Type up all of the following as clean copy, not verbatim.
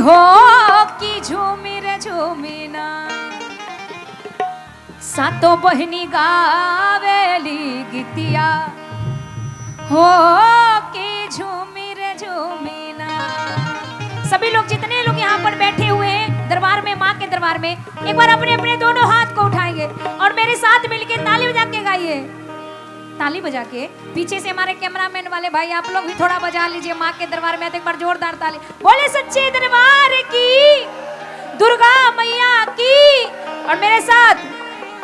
हो की झूमी रे झूमी ना सातो बहनी गावेली गीतिया हो की झूमी रे झूमी ना। सभी लोग जितने लोग यहाँ पर बैठे हुए हैं दरबार में, माँ के दरबार में, एक बार अपने अपने दोनों हाथ को उठाएंगे और मेरे साथ मिलके ताली बजा के गाइए। ताली बजा के पीछे से हमारे कैमरामैन वाले भाई आप लोग भी थोड़ा बजा लीजिए। माँ के दरबार में एक बार जोरदार ताली। बोले सच्चे दरबार की, दुर्गा मैया की। और मेरे साथ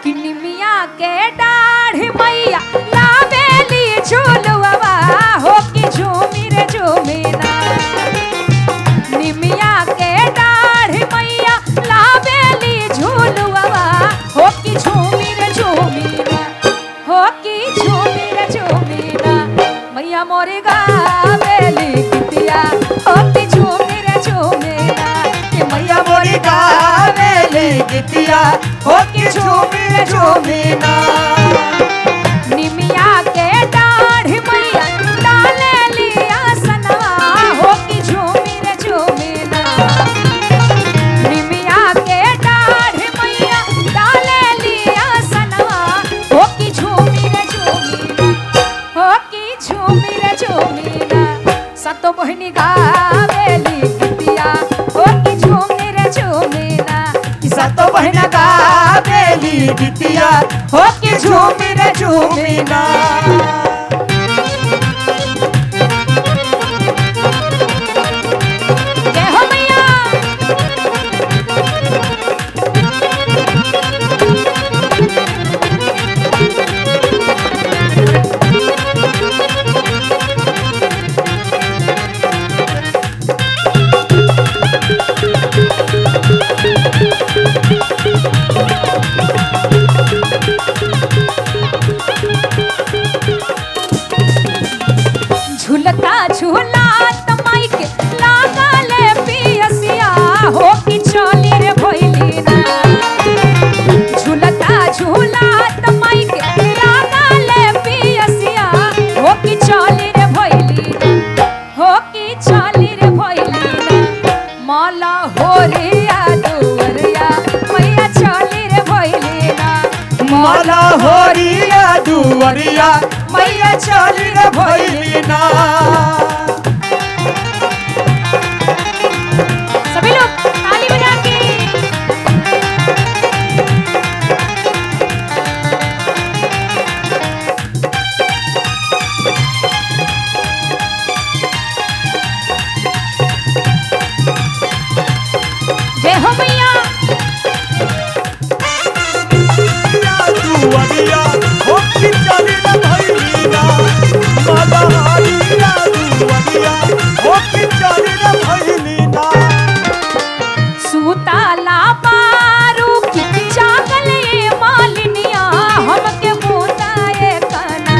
किन्नी मिया के डाढ़ मैया लावेली झूलवा हो की झूमी रे झूमी ना। निमिया के डाढ़ मैया लावेली झूलवा हो की झूमी रे झूमी ना, हो की झूमी रे झूमी ना। मैया मोरी गावेली गीतिया हो की झूमी रे झूमी ना। कि मैया मोरी गावेली गीतिया हो की झूमी रे झूमी ना। निमिया के डाढ़ मैया डालेली आसनवा हो की झूमी रे झूमी ना। निमिया के डाढ़ मैया डालेली आसनवा हो की झूमी रे झूमी ना, हो की झूमी रे झूमी ना। सतो बहनी गावेली गीतिया हो की झूमी रे झूमी ना। सतो बहना गावेली गीतिया हो की झूमी रे झूमी ना। जय हो मैया। झूलता झूलात माइक लागले पियसिया हो की चली रे भइली ना। झूलता झूलात माइक लागले पियसिया हो की चली रे भइली ना, हो की चली रे भइली ना। माला होरिया दुवरिया मैया चली रे भइली ना। माला होरिया दुवरिया मैया चली रे भइली ना। सभी लोग ताली बजा के। जय हो मैया। दुवरिया हो की चली रे भइली ना। माला होरिया दुवरिया हो की चली रे भइली ना। सुताला पारू की जागले मालिनिया हमके बुताए कना।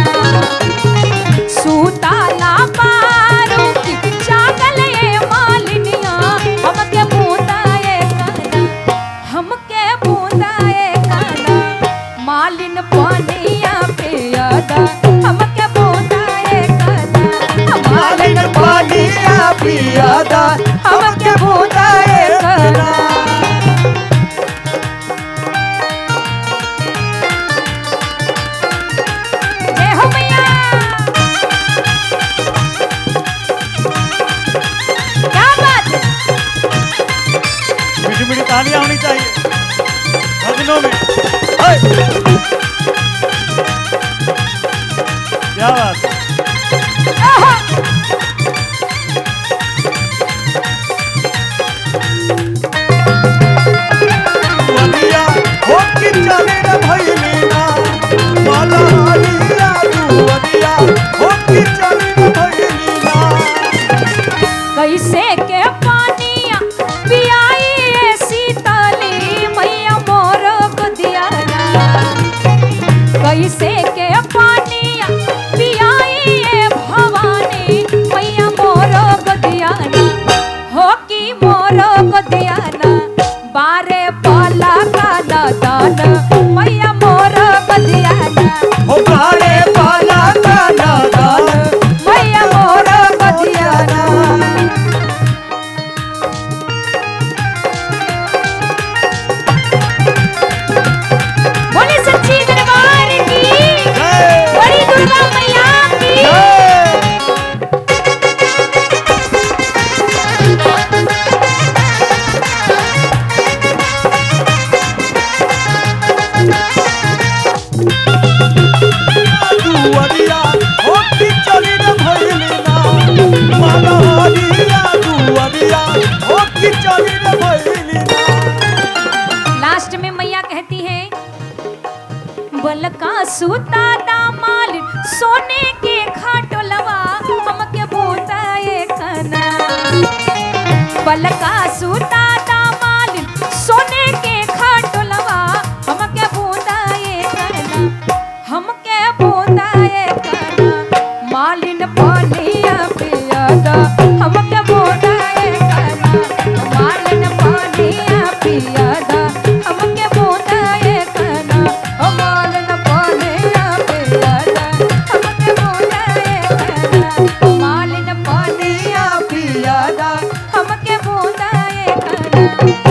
सुताला पारू की जागले मालिनिया हमके बुताए कना, हमके बुताए कना। मालिन पानिया पियादा हमके बुताए कना। मालिन पानिया पियादा हमके बुताए कना। जय हो मैया। क्या बात। मीठी मीठी तालियां होनी चाहिए भजनों में। क्या बात। दुवरिया हो की चली रे भइली ना। माला होरिया दुवरिया हो की चली रे भइली ना। कैसे के पानिया पियाई सीतली मैया मोर गदिया ना। कैसे के पानिया पियाई भवानी मैया मोर गदिया ना, हो की मोर गदिया ना। बारे पाला का दान मैया मोर गदिया ना। हो बारे पाला का दान मैया मोर गदिया ना। बलका सूता दामाल सोने के खाटोलवा हमके बोताए कना बलका सूता दामाल सोने के खाटोलवा हमके बोताए कना हमके बोताए कना मालिन पानिया पियादा हमके बोताए कना मालिन पानिया पियादा हमके बोताए कना मालिन पानिया पियादा हमके बोताए कना मालिन पानिया पियादा हमके बोताए कना